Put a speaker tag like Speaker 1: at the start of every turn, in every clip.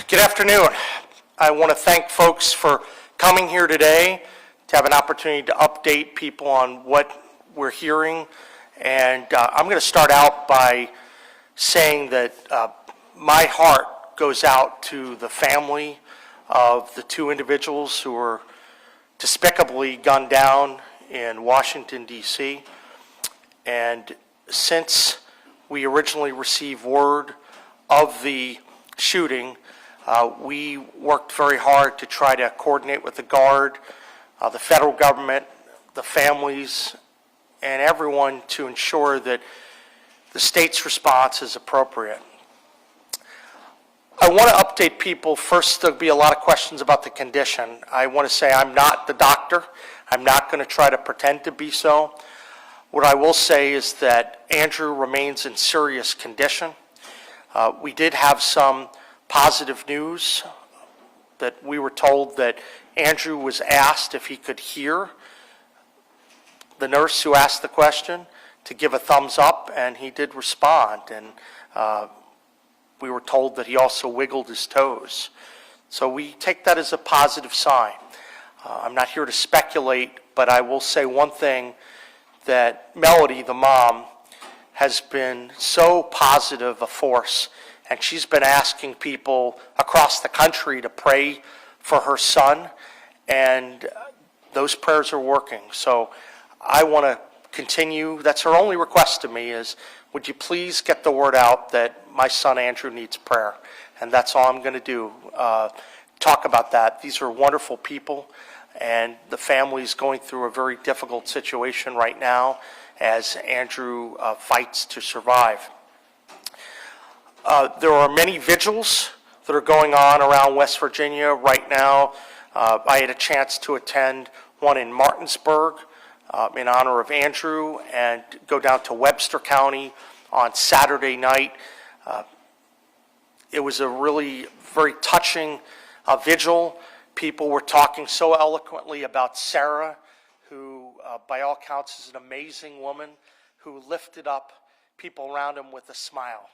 Speaker 1: Good afternoon. I want to thank folks for coming here today to have an opportunity to update people on what we're hearing. And I'm going to start out by saying that my heart goes out to the family of the two individuals who were despicably gunned down in Washington, D.C. And since we originally received word of the shooting, we worked very hard to try to coordinate with the Guard, the federal government, the families, and everyone to ensure that the state's response is appropriate. I want to update people. First, there'll be a lot of questions about the condition. I want to say I'm not the doctor. I'm not going to try to pretend to be so. What I will say is that Andrew remains in serious condition. We did have some positive news that we were told that Andrew was asked if he could hear the nurse who asked the question to give a thumbs up, and he did respond. And we were told that he also wiggled his toes. So we take that as a positive sign. I'm not here to speculate, but I will say one thing, that Melody, the mom, has been so positive a force, and she's been asking people across the country to pray for her son, and those prayers are working. So I want to continue. That's her only request to me is, would you please get the word out that my son Andrew needs prayer? And that's all I'm going to do, talk about that. These are wonderful people, and the family's going through a very difficult situation right now as Andrew fights to survive. There are many vigils that are going on around West Virginia right now. I had a chance to attend one in Martinsburg in honor of Andrew, and go down to Webster County on Saturday night. It was a really very touching vigil. People were talking so eloquently about Sarah, who by all counts is an amazing woman who lifted up people around him with a smile.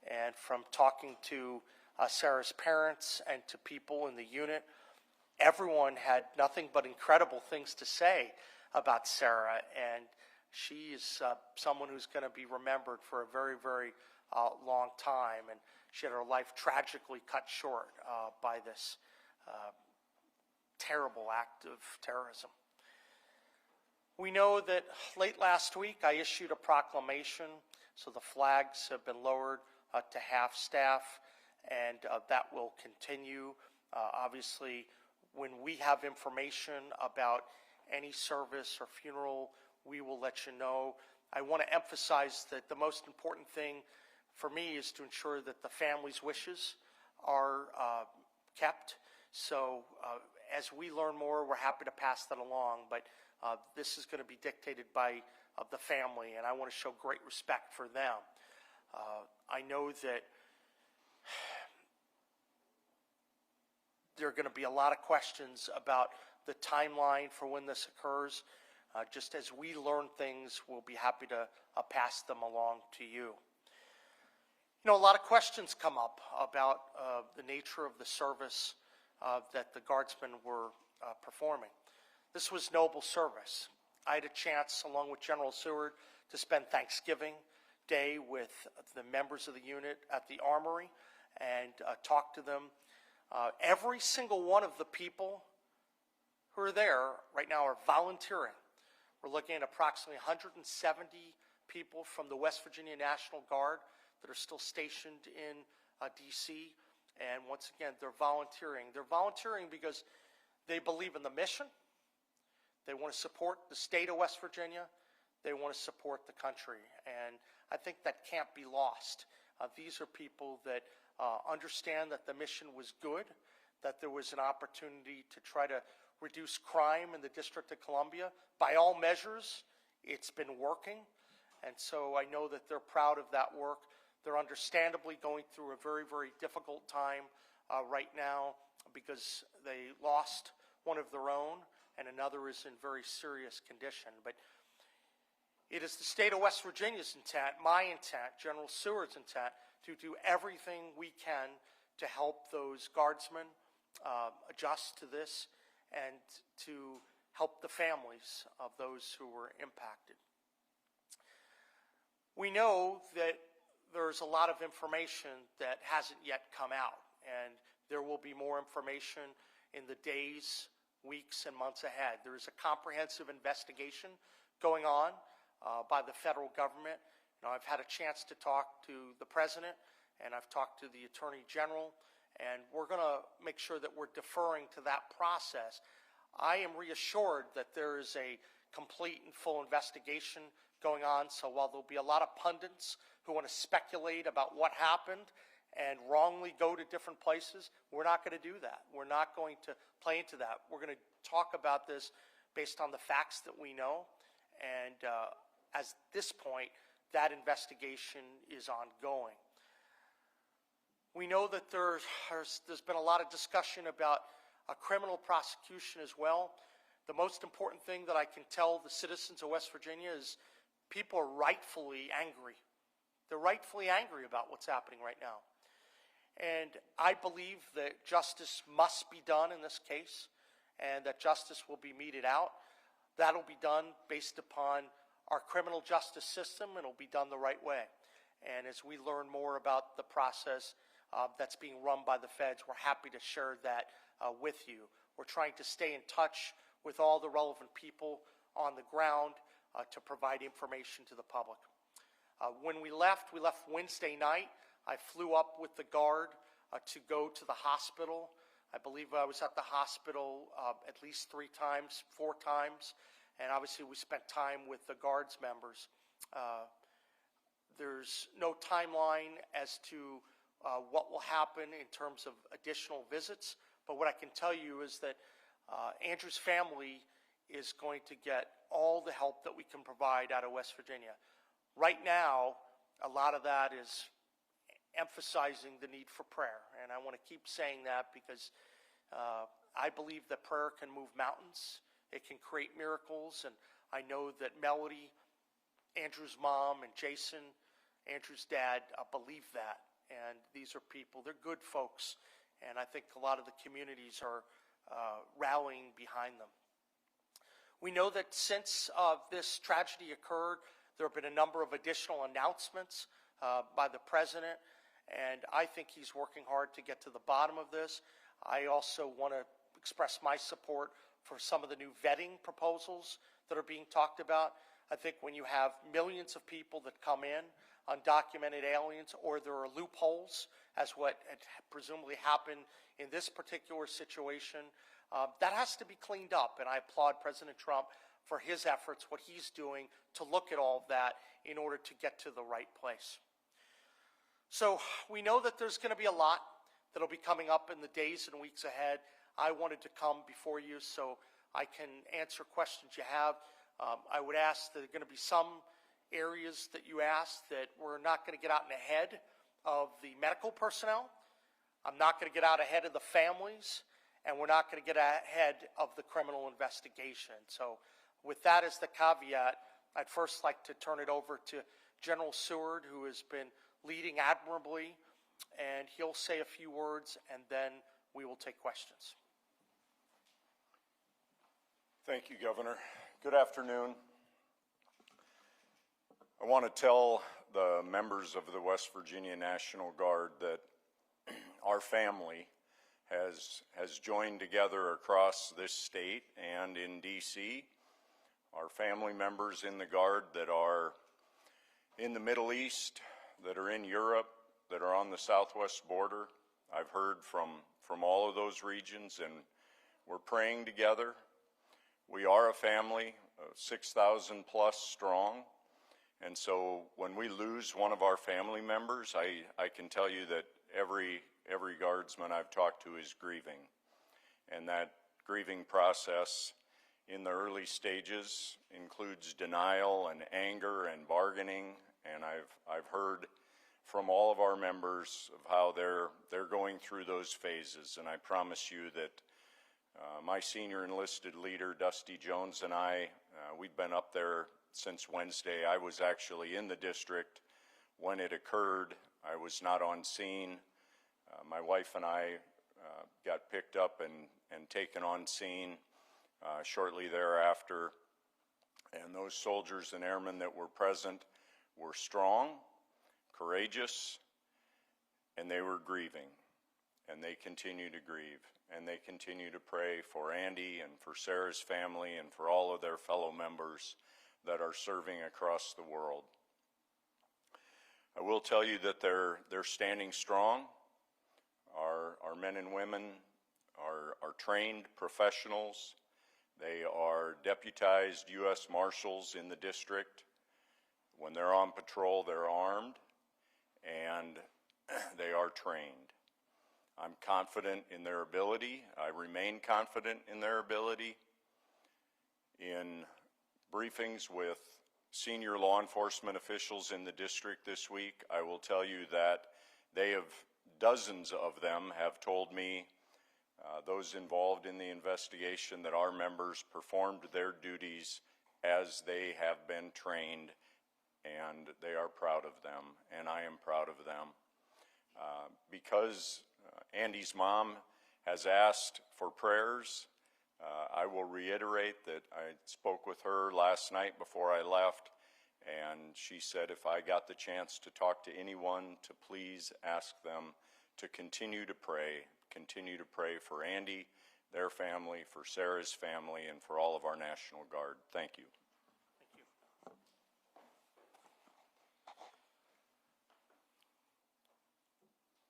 Speaker 1: And from talking to Sarah's parents and to people in the unit, everyone had nothing but incredible things to say about Sarah, and she is someone who's going to be remembered for a very, very long time, and she had her life tragically cut short by this terrible act of terrorism. We know that late last week I issued a proclamation, so the flags have been lowered to half staff, and that will continue. Obviously, when we have information about any service or funeral, we will let you know. I want to emphasize that the most important thing for me is to ensure that the family's wishes are kept. So as we learn more, we're happy to pass that along, but this is going to be dictated by the family, and I want to show great respect for them. I know that there are going to be a lot of questions about the timeline for when this occurs. Just as we learn things, we'll be happy to pass them along to you. You know, a lot of questions come up about the nature of the service that the Guardsmen were performing. This was noble service. I had a chance, along with General Seward, to spend Thanksgiving Day with the members of the unit at the Armory and talk to them. Every single one of the people who are there right now are volunteering. We're looking at approximately 170 people from the West Virginia National Guard that are still stationed in D.C. And once again, they're volunteering. They're volunteering because they believe in the mission. They want to support the state of West Virginia. They want to support the country. And I think that can't be lost. These are people that understand that the mission was good, that there was an opportunity to try to reduce crime in the District of Columbia. By all measures, it's been working. And so I know that they're proud of that work. They're understandably going through a very, very difficult time right now because they lost one of their own and another is in very serious condition. But It is the state of West Virginia's intent, my intent, General Seward's intent, to do everything we can to help those guardsmen adjust to this and to help the families of those who were impacted. We know that there's a lot of information that hasn't yet come out, and there will be more information in the days, weeks, and months ahead. There is a comprehensive investigation going on by the federal government. I've had a chance to talk to the president, and I've talked to the attorney general, and we're going to make sure that we're deferring to that process. I am reassured that there is a complete and full investigation going on, so while there'll be a lot of pundits who want to speculate about what happened and wrongly go to different places, we're not going to do that. We're not going to play into that. We're going to talk about this based on the facts that we know, and at this point, that investigation is ongoing. We know that there's been a lot of discussion about a criminal prosecution as well. The most important thing that I can tell the citizens of West Virginia is people are rightfully angry. They're rightfully angry about what's happening right now. And I believe that justice must be done in this case, and that justice will be meted out. That'll be done based upon our criminal justice system, and it'll be done the right way. And as we learn more about the process that's being run by the feds, we're happy to share that with you. We're trying to stay in touch with all the relevant people on the ground to provide information to the public. When we left Wednesday night. I flew up with the Guard to go to the hospital. I believe I was at the hospital at least 3 times, 4 times, and obviously we spent time with the Guards members. There's no timeline as to what will happen in terms of additional visits, but what I can tell you is that Andrew's family is going to get all the help that we can provide out of West Virginia. Right now, a lot of that is emphasizing the need for prayer, and I want to keep saying that because I believe that prayer can move mountains. It can create miracles, and I know that Melody, Andrew's mom, and Jason, Andrew's dad, believe that. And these are people, they're good folks, and I think a lot of the communities are rallying behind them. We know that since this tragedy occurred, there have been a number of additional announcements by the president, and I think he's working hard to get to the bottom of this. I also want to express my support for some of the new vetting proposals that are being talked about. I think when you have millions of people that come in, undocumented aliens, or there are loopholes, as what had presumably happened in this particular situation, that has to be cleaned up, and I applaud President Trump for his efforts, what he's doing to look at all of that in order to get to the right place. So we know that there's going to be a lot that will be coming up in the days and weeks ahead. I wanted to come before you so I can answer questions you have. I would ask that there are going to be some areas that you asked that we're not going to get out in ahead of the medical personnel. I'm not going to get out ahead of the families, and we're not going to get ahead of the criminal investigation. So with that as the caveat, I'd first like to turn it over to General Seward, who has been leading admirably, and he'll say a few words, and then we will take questions.
Speaker 2: Thank you, Governor. Good afternoon. I want to tell the members of the West Virginia National Guard that our family has joined together across this state and in D.C. Our family members in the Guard that are in the Middle East, that are in Europe, that are on the southwest border. I've heard from all of those regions, and we're praying together. We are a family, 6,000 plus strong, and so when we lose one of our family members, I can tell you that every guardsman I've talked to is grieving, and that grieving process in the early stages includes denial and anger and bargaining, and I've heard from all of our members of how they're going through those phases, and I promise you that my senior enlisted leader, Dusty Jones, and we've been up there since Wednesday. I was actually in the district when it occurred. I was not on scene. My wife and I got picked up and taken on scene shortly thereafter. And those soldiers and airmen that were present were strong, courageous, and they were grieving. And they continue to grieve. And they continue to pray for Andy and for Sarah's family and for all of their fellow members that are serving across the world. I will tell you that they're standing strong. Our men and women are trained professionals. They are deputized U.S. Marshals in the district. When they're on patrol, they're armed and they are trained. I'm confident in their ability. I remain confident in their ability. In briefings with senior law enforcement officials in the district this week, I will tell you that dozens of them have told me, those involved in the investigation, that our members performed their duties as they have been trained, and they are proud of them, and I am proud of them. Because Andy's mom has asked for prayers, I will reiterate that I spoke with her last night before I left, and she said if I got the chance to talk to anyone, to please ask them to continue to pray for Andy, their family, for Sarah's family, and for all of our National Guard. Thank you.
Speaker 1: Thank you.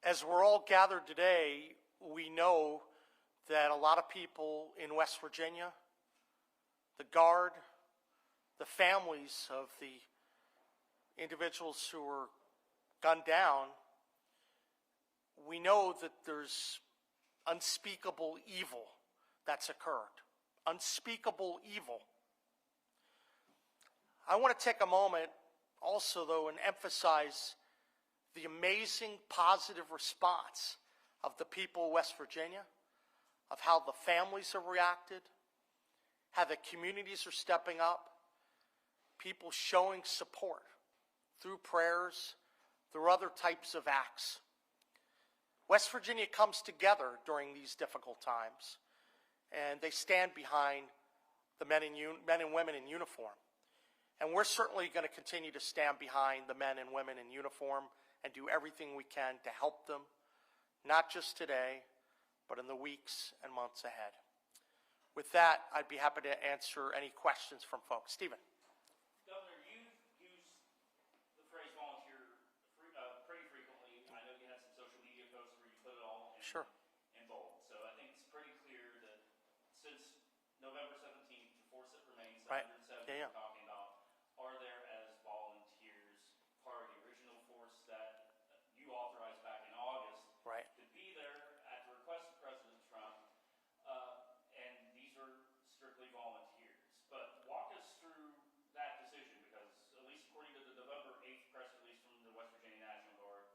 Speaker 1: As we're all gathered today, we know that a lot of people in West Virginia, the Guard, the families of the individuals who were gunned down, we know that there's unspeakable evil that's occurred. Unspeakable evil. I want to take a moment also, though, and emphasize the amazing positive response of the people of West Virginia, of how the families have reacted, how the communities are stepping up, people showing support through prayers, through other types of acts. West Virginia comes together during these difficult times, and they stand behind the men and women in uniform. And we're certainly going to continue to stand behind the men and women in uniform and do everything we can to help them, not just today, but in the weeks and months ahead. With that, I'd be happy to answer any questions from folks. Stephen.
Speaker 3: Governor, you've used the phrase volunteer pretty frequently. I know you had some social media posts where you put it all in bold. So I think it's pretty clear that since November 17th, the force that remains, 170 we're talking about, are there as volunteers part of the original force that you authorized back in August to be there at the request of President Trump, and these are strictly volunteers. But walk us through that decision, because at least according to the November 8th press release from the West Virginia National Guard,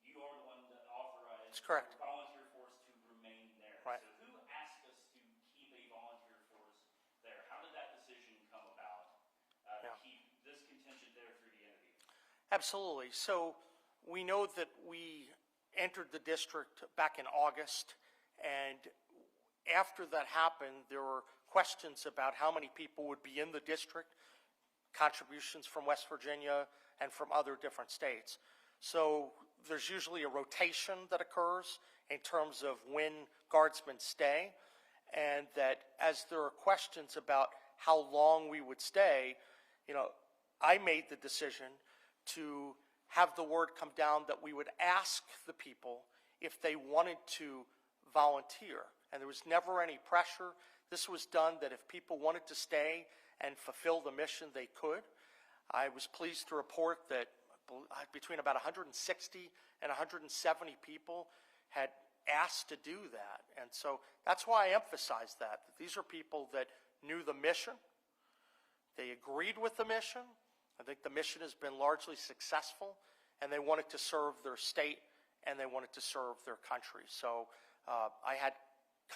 Speaker 3: you are the one that authorized the volunteer force to remain there.
Speaker 1: Right.
Speaker 3: So who asked us to keep a volunteer force there? How did that decision come about to keep this contingent there through the end of the year?
Speaker 1: Absolutely. So we know that we entered the district back in August, and after that happened, there were questions about how many people would be in the district, contributions from West Virginia and from other different states. So there's usually a rotation that occurs in terms of when guardsmen stay, and that as there are questions about how long we would stay, I made the decision to have the word come down that we would ask the people if they wanted to volunteer. And there was never any pressure. This was done that if people wanted to stay and fulfill the mission, they could. I was pleased to report that between about 160 and 170 people had asked to do that. And so that's why I emphasize that these are people that knew the mission. They agreed with the mission. I think the mission has been largely successful, and they wanted to serve their state and they wanted to serve their country. So I had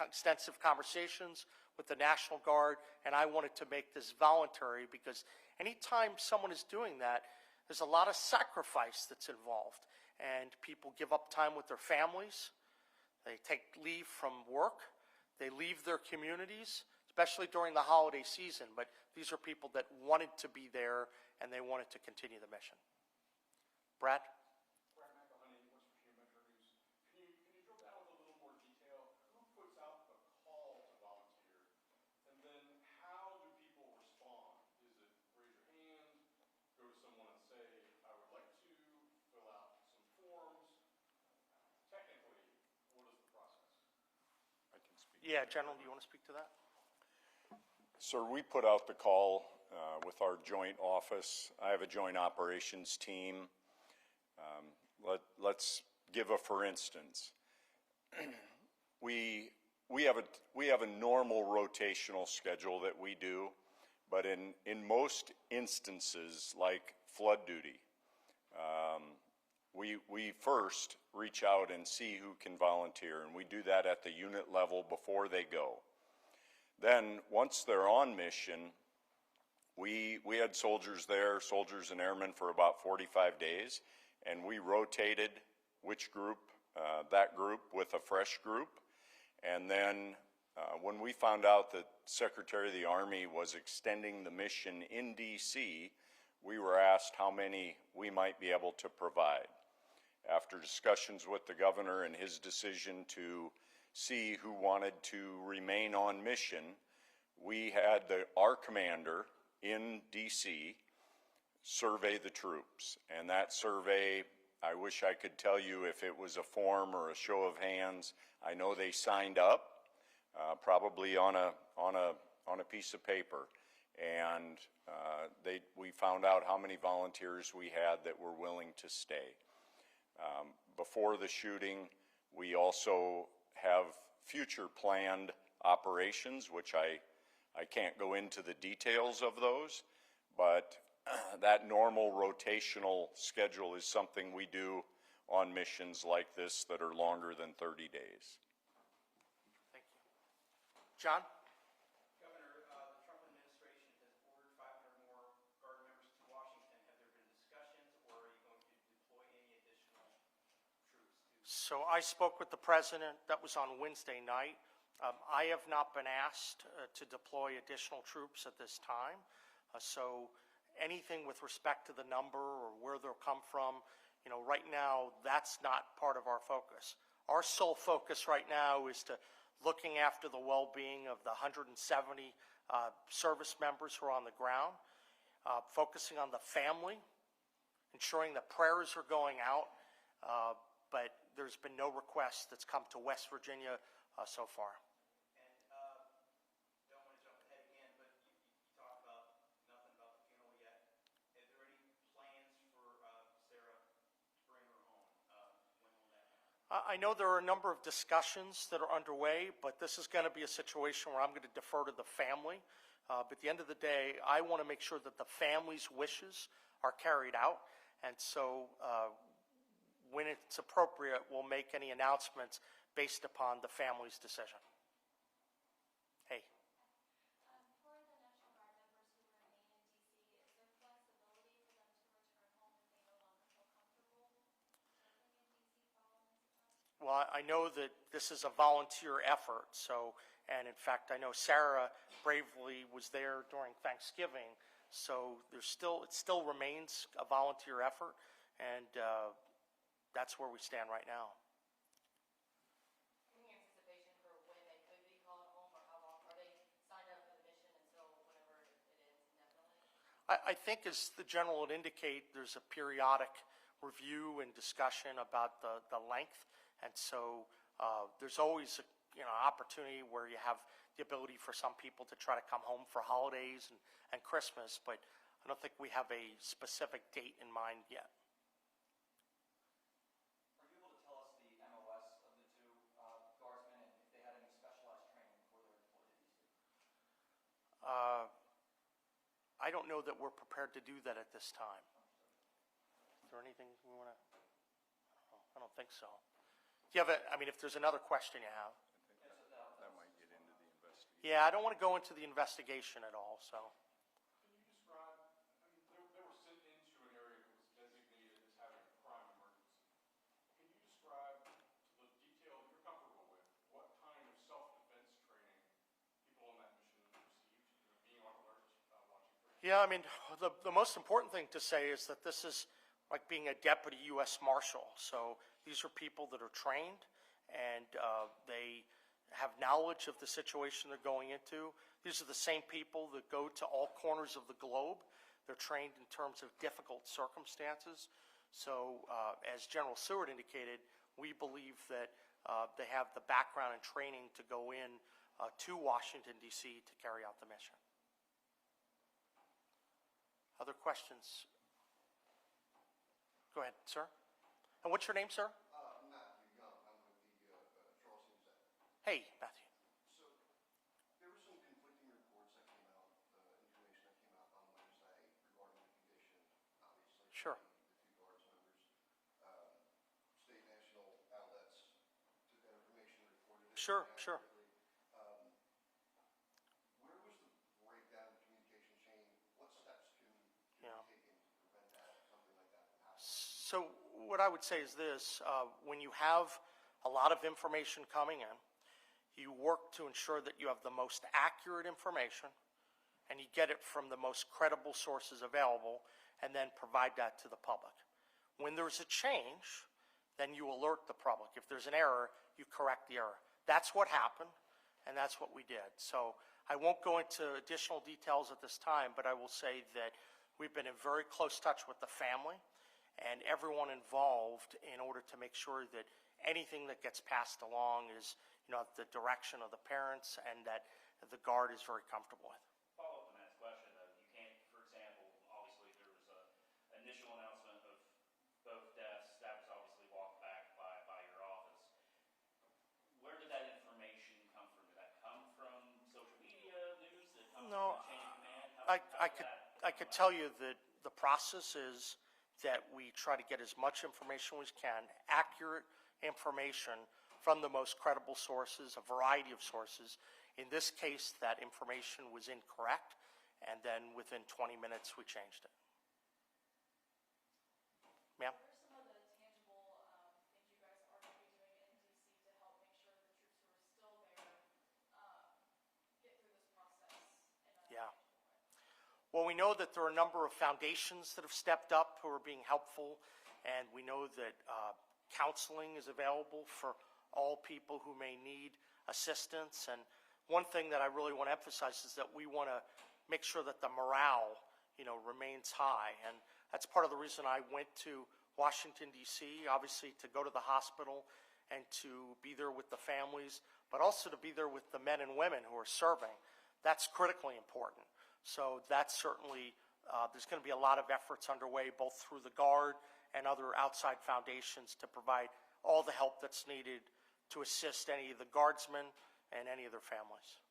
Speaker 1: extensive conversations with the National Guard, and I wanted to make this voluntary because anytime someone is doing that, there's a lot of sacrifice that's involved. And people give up time with their families. They take leave from work. They leave their communities, especially during the holiday season. But these are people that wanted to be there and they wanted to continue the mission. Brad? Yeah, General, do you want to speak to that?
Speaker 2: Sir, we put out the call with our joint office. I have a joint operations team. Let's give a for instance. We have a normal rotational schedule that we do, but in most instances, like flood duty, we first reach out and see who can volunteer, and we do that at the unit level before they go. Then, once they're on mission, we had soldiers there, soldiers and airmen, for about 45 days, and we rotated which group, that group with a fresh group. And then when we found out that Secretary of the Army was extending the mission in D.C., we were asked how many we might be able to provide. After discussions with the governor and his decision to see who wanted to remain on mission, we had our commander in D.C. survey the troops. And that survey, I wish I could tell you if it was a form or a show of hands. I know they signed up, probably on a piece of paper, and we found out how many volunteers we had that were willing to stay. Before the shooting, we also have future planned operations, which I can't go into the details of those, but that normal rotational schedule is something we do on missions like this that are longer than 30 days.
Speaker 1: Thank you. John?
Speaker 4: Governor, the Trump administration has ordered 500 more Guard members to Washington. Have there been discussions, or are you going to deploy any additional troops?
Speaker 1: So I spoke with the president. That was on Wednesday night. I have not been asked to deploy additional troops at this time. So anything with respect to the number or where they'll come from, right now, that's not part of our focus. Our sole focus right now is to looking after the well-being of the 170 service members who are on the ground, focusing on the family, ensuring that prayers are going out, but there's been no request that's come to West Virginia so far.
Speaker 4: Don't want to jump ahead again, but you talked about nothing about the funeral yet. Is there any plans for Sarah to bring her home? When will that happen?
Speaker 1: I know there are a number of discussions that are underway, but this is going to be a situation where I'm going to defer to the family. But at the end of the day, I want to make sure that the family's wishes are carried out. And so when it's appropriate, we'll make any announcements based upon the family's decision. Hey.
Speaker 5: For the National Guard members who remain in D.C., is there flexibility for them to return home if they no longer feel comfortable serving in D.C. following this event?
Speaker 1: Well, I know that this is a volunteer effort, and in fact, I know Sarah bravely was there during Thanksgiving, so it still remains a volunteer effort, and that's where we stand right now.
Speaker 5: Any anticipation for when they could be called home, or how long are they signed up for the mission until whenever it is indefinitely?
Speaker 1: I think, as the general would indicate, there's a periodic review and discussion about the length, and so there's always an opportunity where you have the ability for some people to try to come home for holidays and Christmas, but I don't think we have a specific date in mind yet.
Speaker 4: Are you able to tell us the MOS of the two guardsmen and if they had any specialized training before they were deployed to DC?
Speaker 1: I don't know that we're prepared to do that at this time. Is there anything we want to? I don't think so. Do you have if there's another question you have.
Speaker 2: That might get into the investigation.
Speaker 1: Yeah, I don't want to go into the investigation at all, so.
Speaker 6: Can you describe
Speaker 1: Yeah, I mean, the most important thing to say is that this is like being a deputy U.S. Marshal. So these are people that are trained, and they have knowledge of the situation they're going into. These are the same people that go to all corners of the globe. They're trained in terms of difficult circumstances. So as General Seward indicated, we believe that they have the background and training to go in to Washington, D.C. to carry out the mission. Other questions? Go ahead, sir. And what's your name, sir?
Speaker 6: Matthew Young. I'm with the Charleston Gazette.
Speaker 1: Hey, Matthew.
Speaker 6: So there were some conflicting reports that came out, information that came out on Wednesday regarding the condition, obviously.
Speaker 1: Sure.
Speaker 6: The two Guards members. State national outlets took that information, reported it.
Speaker 1: Sure, sure.
Speaker 6: Where was the breakdown in the communication chain? What steps can be taken to prevent that, something like that from happening?
Speaker 1: So what I would say is this, when you have a lot of information coming in, you work to ensure that you have the most accurate information and you get it from the most credible sources available and then provide that to the public. When there's a change, then you alert the public. If there's an error, you correct the error. That's what happened, and that's what we did. So I won't go into additional details at this time, but I will say that we've been in very close touch with the family and everyone involved in order to make sure that anything that gets passed along is, the direction of the parents and that the Guard is very comfortable with.
Speaker 3: Follow up on that question, though. You can't, for example, obviously there was an initial announcement of both deaths. That was obviously walked back by your office. Where did that information come from? Did that come from social media news? Did it come
Speaker 1: No,
Speaker 3: from the chain of command?
Speaker 1: I could tell you that the process is that we try to get as much information as we can, accurate information from the most credible sources, a variety of sources. In this case, that information was incorrect, and then within 20 minutes, we changed it. Ma'am?
Speaker 5: What are some of the tangible things you guys are going to be doing in DC to help make sure the troops who are still there get through this process in a
Speaker 1: Yeah.
Speaker 5: tangible way?
Speaker 1: Well, we know that there are a number of foundations that have stepped up who are being helpful, and we know that counseling is available for all people who may need assistance. And one thing that I really want to emphasize is that we want to make sure that the morale, remains high. And that's part of the reason I went to Washington, D.C., obviously to go to the hospital and to be there with the families, but also to be there with the men and women who are serving. That's critically important. So that's certainly, there's going to be a lot of efforts underway, both through the Guard and other outside foundations to provide all the help that's needed to assist any of the Guardsmen and any of their families.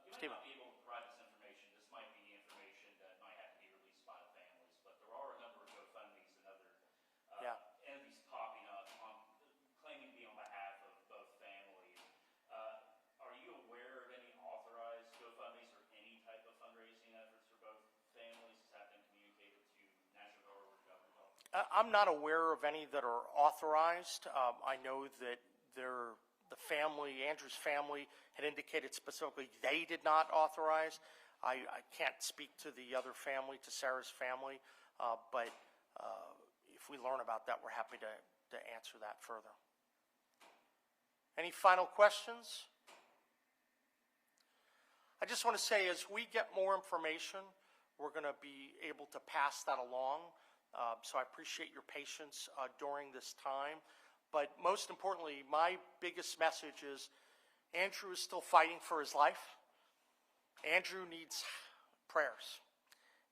Speaker 3: You might
Speaker 1: Stephen.
Speaker 3: not be able to provide this information. This might be information that might have to be released by the families, but there are a number of GoFundMes and other entities popping up claiming to be on behalf of both families. Are you aware of any authorized GoFundMes or any type of fundraising efforts for both families? Has that been communicated to National Guard or Government Health?
Speaker 1: I'm not aware of any that are authorized. I know that the family, Andrew's family, had indicated specifically they did not authorize. I can't speak to the other family, to Sarah's family, but if we learn about that, we're happy to answer that further. Any final questions? I just want to say, as we get more information, we're going to be able to pass that along. So I appreciate your patience during this time. But most importantly, my biggest message is Andrew is still fighting for his life. Andrew needs prayers.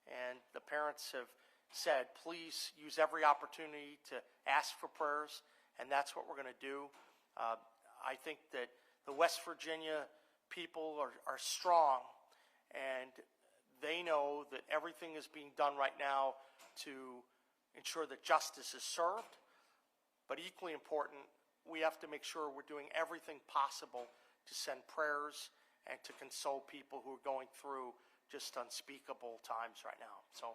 Speaker 1: And the parents have said, please use every opportunity to ask for prayers. And that's what we're going to do. I think that the West Virginia people are strong. And they know that everything is being done right now to ensure that justice is served. But equally important, we have to make sure we're doing everything possible to send prayers and to console people who are going through just unspeakable times right now. So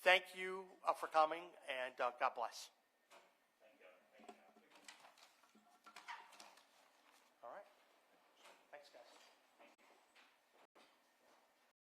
Speaker 1: thank you for coming, and God bless.